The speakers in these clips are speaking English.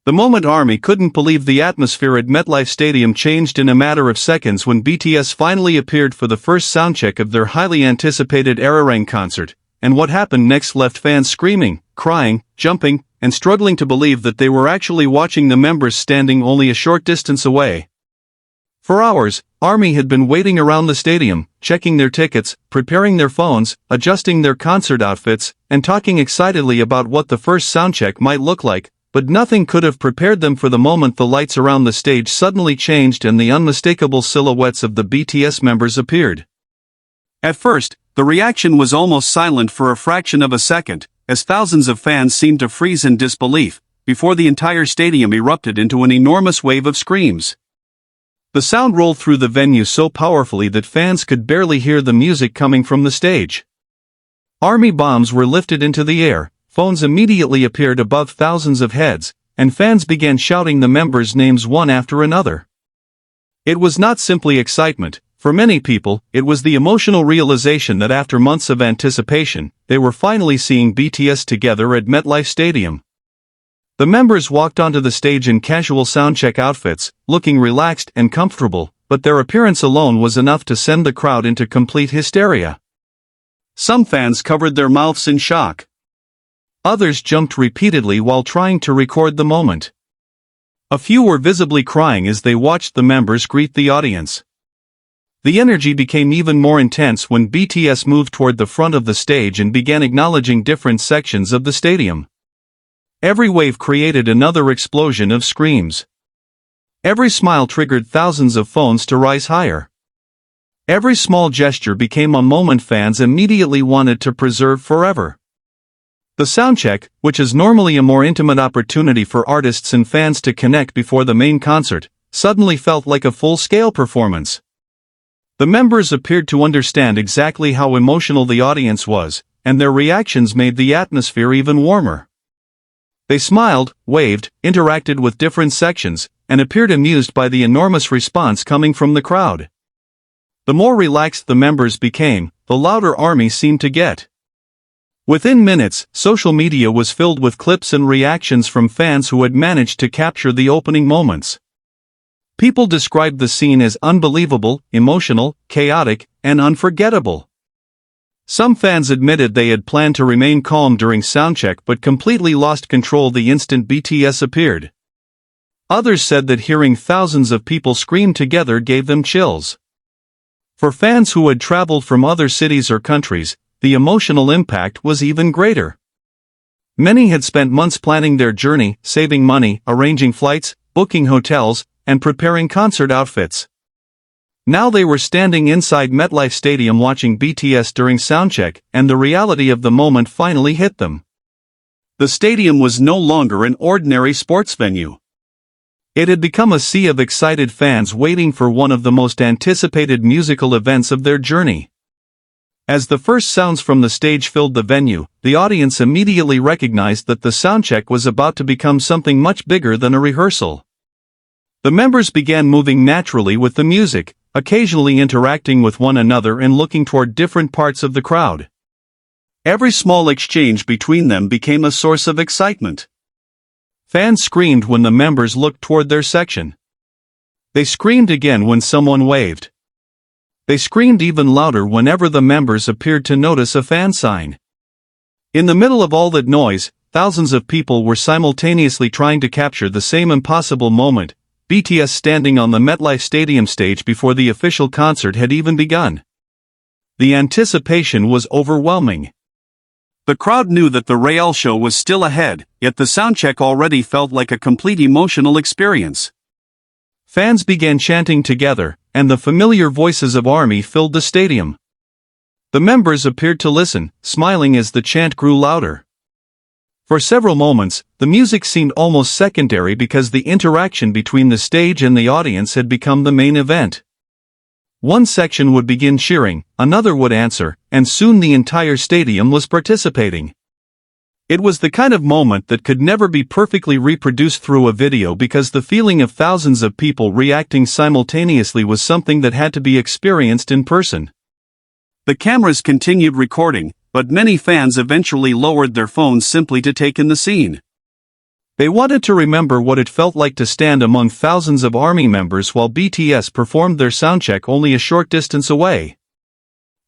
The moment ARMY couldn't believe the atmosphere at MetLife Stadium changed in a matter of seconds when BTS finally appeared for the first soundcheck of their highly anticipated ARIRANG concert, and what happened next left fans screaming, crying, jumping, and struggling to believe that they were actually watching the members standing only a short distance away. For hours, ARMY had been waiting around the stadium, checking their tickets, preparing their phones, adjusting their concert outfits, and talking excitedly about what the first soundcheck might look like. But nothing could have prepared them for the moment the lights around the stage suddenly changed and the unmistakable silhouettes of the BTS members appeared. At first, the reaction was almost silent for a fraction of a second, as thousands of fans seemed to freeze in disbelief, before the entire stadium erupted into an enormous wave of screams. The sound rolled through the venue so powerfully that fans could barely hear the music coming from the stage. ARMY bombs were lifted into the air. Phones immediately appeared above thousands of heads, and fans began shouting the members' names one after another. It was not simply excitement. For many people, it was the emotional realization that after months of anticipation, they were finally seeing BTS together at MetLife Stadium. The members walked onto the stage in casual soundcheck outfits, looking relaxed and comfortable, but their appearance alone was enough to send the crowd into complete hysteria. Some fans covered their mouths in shock. Others jumped repeatedly while trying to record the moment. A few were visibly crying as they watched the members greet the audience. The energy became even more intense when BTS moved toward the front of the stage and began acknowledging different sections of the stadium. Every wave created another explosion of screams. Every smile triggered thousands of phones to rise higher. Every small gesture became a moment fans immediately wanted to preserve forever. The soundcheck, which is normally a more intimate opportunity for artists and fans to connect before the main concert, suddenly felt like a full-scale performance. The members appeared to understand exactly how emotional the audience was, and their reactions made the atmosphere even warmer. They smiled, waved, interacted with different sections, and appeared amused by the enormous response coming from the crowd. The more relaxed the members became, the louder ARMY seemed to get. Within minutes, social media was filled with clips and reactions from fans who had managed to capture the opening moments. People described the scene as unbelievable, emotional, chaotic, and unforgettable. Some fans admitted they had planned to remain calm during soundcheck but completely lost control the instant BTS appeared. Others said that hearing thousands of people scream together gave them chills. For fans who had traveled from other cities or countries, the emotional impact was even greater. Many had spent months planning their journey, saving money, arranging flights, booking hotels, and preparing concert outfits. Now they were standing inside MetLife Stadium watching BTS during soundcheck, and the reality of the moment finally hit them. The stadium was no longer an ordinary sports venue. It had become a sea of excited fans waiting for one of the most anticipated musical events of their journey. As the first sounds from the stage filled the venue, the audience immediately recognized that the soundcheck was about to become something much bigger than a rehearsal. The members began moving naturally with the music, occasionally interacting with one another and looking toward different parts of the crowd. Every small exchange between them became a source of excitement. Fans screamed when the members looked toward their section. They screamed again when someone waved. They screamed even louder whenever the members appeared to notice a fan sign. In the middle of all that noise, thousands of people were simultaneously trying to capture the same impossible moment, BTS standing on the MetLife Stadium stage before the official concert had even begun. The anticipation was overwhelming. The crowd knew that the real show was still ahead, yet the soundcheck already felt like a complete emotional experience. Fans began chanting together, and the familiar voices of ARMY filled the stadium. The members appeared to listen, smiling as the chant grew louder. For several moments, the music seemed almost secondary because the interaction between the stage and the audience had become the main event. One section would begin cheering, another would answer, and soon the entire stadium was participating. It was the kind of moment that could never be perfectly reproduced through a video because the feeling of thousands of people reacting simultaneously was something that had to be experienced in person. The cameras continued recording, but many fans eventually lowered their phones simply to take in the scene. They wanted to remember what it felt like to stand among thousands of ARMY members while BTS performed their soundcheck only a short distance away.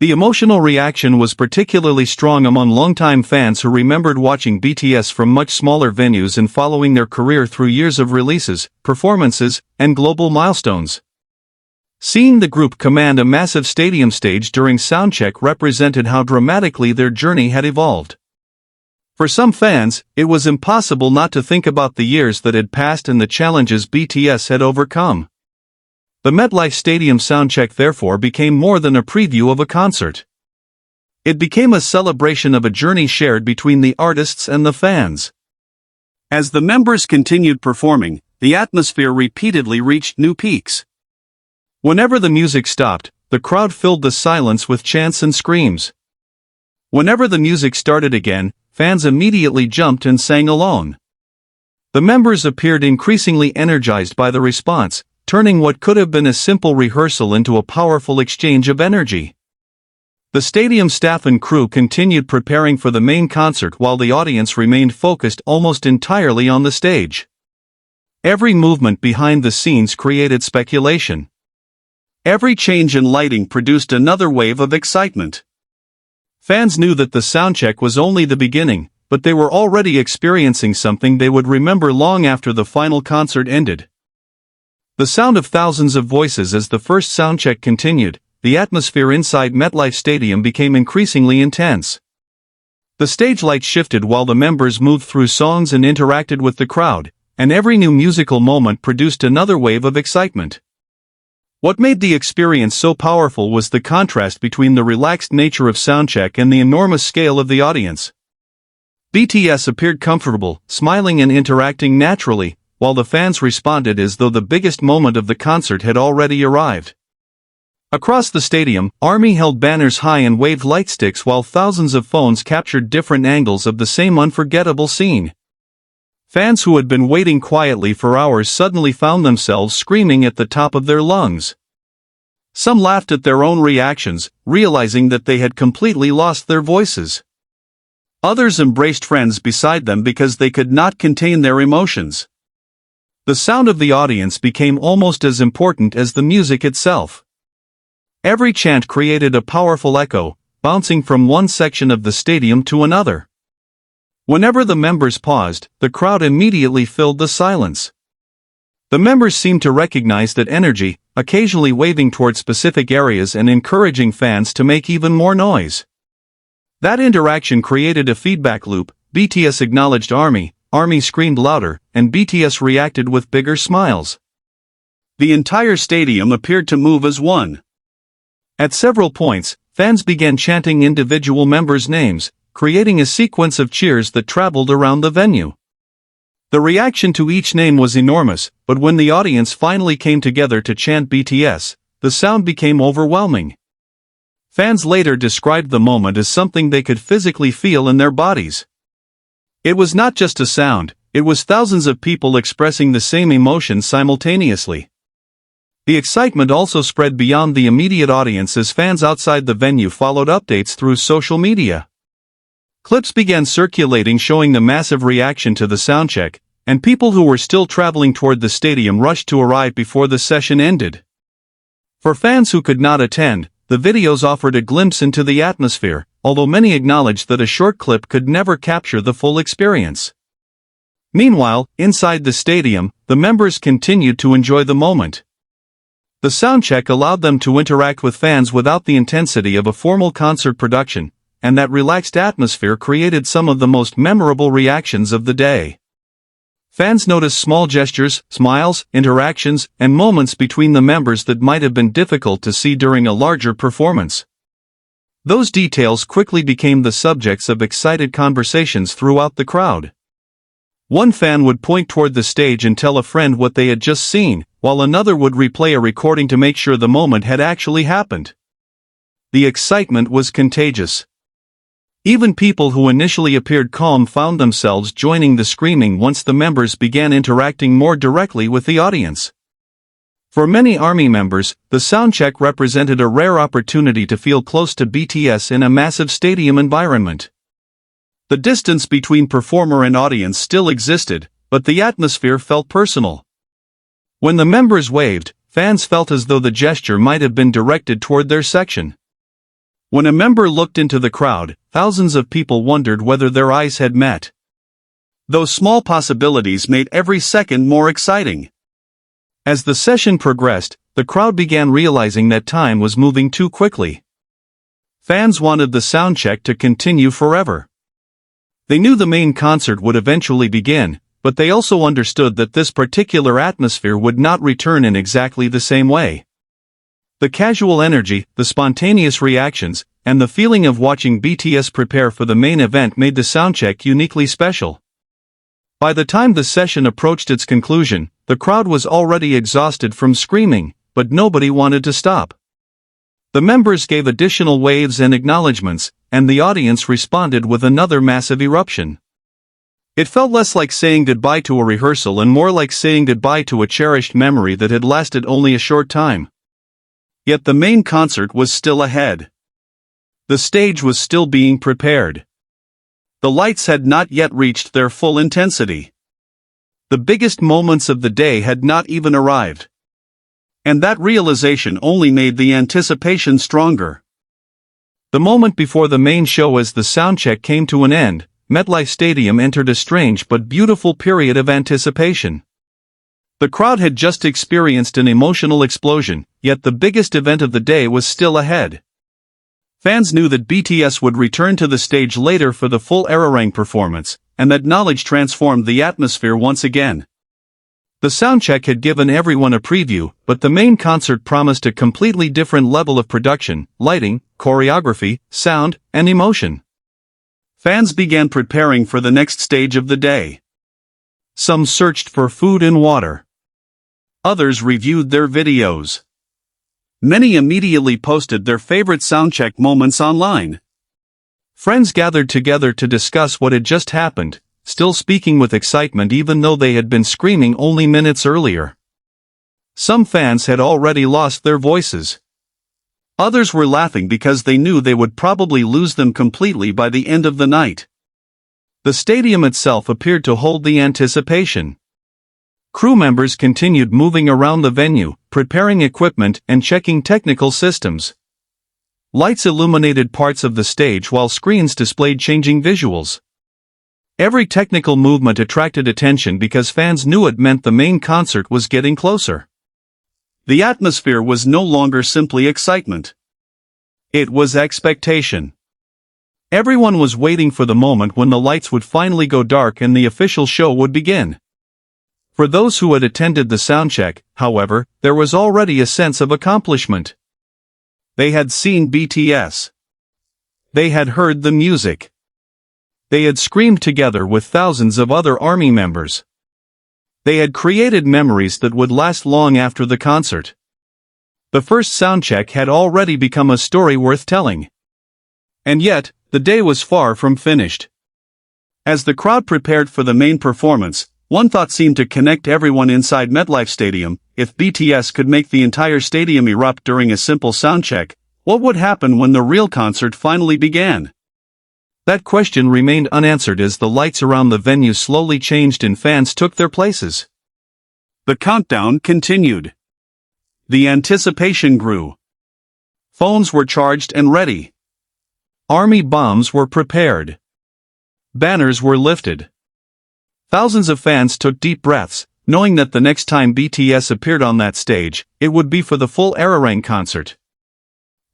The emotional reaction was particularly strong among longtime fans who remembered watching BTS from much smaller venues and following their career through years of releases, performances, and global milestones. Seeing the group command a massive stadium stage during soundcheck represented how dramatically their journey had evolved. For some fans, it was impossible not to think about the years that had passed and the challenges BTS had overcome. The MetLife Stadium soundcheck therefore became more than a preview of a concert. It became a celebration of a journey shared between the artists and the fans. As the members continued performing, the atmosphere repeatedly reached new peaks. Whenever the music stopped, the crowd filled the silence with chants and screams. Whenever the music started again, fans immediately jumped and sang along. The members appeared increasingly energized by the response, turning what could have been a simple rehearsal into a powerful exchange of energy. The stadium staff and crew continued preparing for the main concert while the audience remained focused almost entirely on the stage. Every movement behind the scenes created speculation. Every change in lighting produced another wave of excitement. Fans knew that the soundcheck was only the beginning, but they were already experiencing something they would remember long after the final concert ended. The sound of thousands of voices as the first soundcheck continued, the atmosphere inside MetLife Stadium became increasingly intense. The stage lights shifted while the members moved through songs and interacted with the crowd, and every new musical moment produced another wave of excitement. What made the experience so powerful was the contrast between the relaxed nature of soundcheck and the enormous scale of the audience. BTS appeared comfortable, smiling and interacting naturally, while the fans responded as though the biggest moment of the concert had already arrived. Across the stadium, ARMY held banners high and waved light sticks while thousands of phones captured different angles of the same unforgettable scene. Fans who had been waiting quietly for hours suddenly found themselves screaming at the top of their lungs. Some laughed at their own reactions, realizing that they had completely lost their voices. Others embraced friends beside them because they could not contain their emotions. The sound of the audience became almost as important as the music itself. Every chant created a powerful echo, bouncing from one section of the stadium to another. Whenever the members paused, the crowd immediately filled the silence. The members seemed to recognize that energy, occasionally waving toward specific areas and encouraging fans to make even more noise. That interaction created a feedback loop. BTS acknowledged ARMY, ARMY screamed louder, and BTS reacted with bigger smiles. The entire stadium appeared to move as one. At several points, fans began chanting individual members' names, creating a sequence of cheers that traveled around the venue. The reaction to each name was enormous, but when the audience finally came together to chant BTS, the sound became overwhelming. Fans later described the moment as something they could physically feel in their bodies. It was not just a sound, it was thousands of people expressing the same emotion simultaneously. The excitement also spread beyond the immediate audience as fans outside the venue followed updates through social media. Clips began circulating showing the massive reaction to the soundcheck, and people who were still traveling toward the stadium rushed to arrive before the session ended. For fans who could not attend, the videos offered a glimpse into the atmosphere, although many acknowledged that a short clip could never capture the full experience. Meanwhile, inside the stadium, the members continued to enjoy the moment. The soundcheck allowed them to interact with fans without the intensity of a formal concert production, and that relaxed atmosphere created some of the most memorable reactions of the day. Fans noticed small gestures, smiles, interactions, and moments between the members that might have been difficult to see during a larger performance. Those details quickly became the subjects of excited conversations throughout the crowd. One fan would point toward the stage and tell a friend what they had just seen, while another would replay a recording to make sure the moment had actually happened. The excitement was contagious. Even people who initially appeared calm found themselves joining the screaming once the members began interacting more directly with the audience. For many ARMY members, the soundcheck represented a rare opportunity to feel close to BTS in a massive stadium environment. The distance between performer and audience still existed, but the atmosphere felt personal. When the members waved, fans felt as though the gesture might have been directed toward their section. When a member looked into the crowd, thousands of people wondered whether their eyes had met. Those small possibilities made every second more exciting. As the session progressed, the crowd began realizing that time was moving too quickly. Fans wanted the soundcheck to continue forever. They knew the main concert would eventually begin, but they also understood that this particular atmosphere would not return in exactly the same way. The casual energy, the spontaneous reactions, and the feeling of watching BTS prepare for the main event made the soundcheck uniquely special. By the time the session approached its conclusion, the crowd was already exhausted from screaming, but nobody wanted to stop. The members gave additional waves and acknowledgements, and the audience responded with another massive eruption. It felt less like saying goodbye to a rehearsal and more like saying goodbye to a cherished memory that had lasted only a short time. Yet the main concert was still ahead. The stage was still being prepared. The lights had not yet reached their full intensity. The biggest moments of the day had not even arrived. And that realization only made the anticipation stronger. The moment before the main show, as the soundcheck came to an end, MetLife Stadium entered a strange but beautiful period of anticipation. The crowd had just experienced an emotional explosion, yet the biggest event of the day was still ahead. Fans knew that BTS would return to the stage later for the full ARIRANG performance, and that knowledge transformed the atmosphere once again. The soundcheck had given everyone a preview, but the main concert promised a completely different level of production, lighting, choreography, sound, and emotion. Fans began preparing for the next stage of the day. Some searched for food and water. Others reviewed their videos. Many immediately posted their favorite soundcheck moments online. Friends gathered together to discuss what had just happened, still speaking with excitement even though they had been screaming only minutes earlier. Some fans had already lost their voices. Others were laughing because they knew they would probably lose them completely by the end of the night. The stadium itself appeared to hold the anticipation. Crew members continued moving around the venue, preparing equipment and checking technical systems. Lights illuminated parts of the stage while screens displayed changing visuals. Every technical movement attracted attention because fans knew it meant the main concert was getting closer. The atmosphere was no longer simply excitement. It was expectation. Everyone was waiting for the moment when the lights would finally go dark and the official show would begin. For those who had attended the soundcheck, however, there was already a sense of accomplishment. They had seen BTS. They had heard the music. They had screamed together with thousands of other ARMY members. They had created memories that would last long after the concert. The first soundcheck had already become a story worth telling. And yet, the day was far from finished. As the crowd prepared for the main performance, one thought seemed to connect everyone inside MetLife Stadium: if BTS could make the entire stadium erupt during a simple soundcheck, what would happen when the real concert finally began? That question remained unanswered as the lights around the venue slowly changed and fans took their places. The countdown continued. The anticipation grew. Phones were charged and ready. ARMY bombs were prepared. Banners were lifted. Thousands of fans took deep breaths, knowing that the next time BTS appeared on that stage, it would be for the full ARIRANG concert.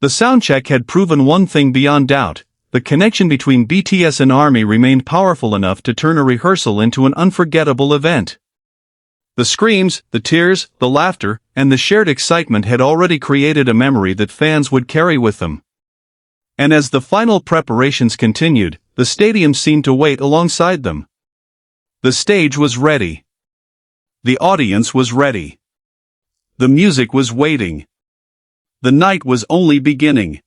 The soundcheck had proven one thing beyond doubt: the connection between BTS and ARMY remained powerful enough to turn a rehearsal into an unforgettable event. The screams, the tears, the laughter, and the shared excitement had already created a memory that fans would carry with them. And as the final preparations continued, the stadium seemed to wait alongside them. The stage was ready. The audience was ready. The music was waiting. The night was only beginning.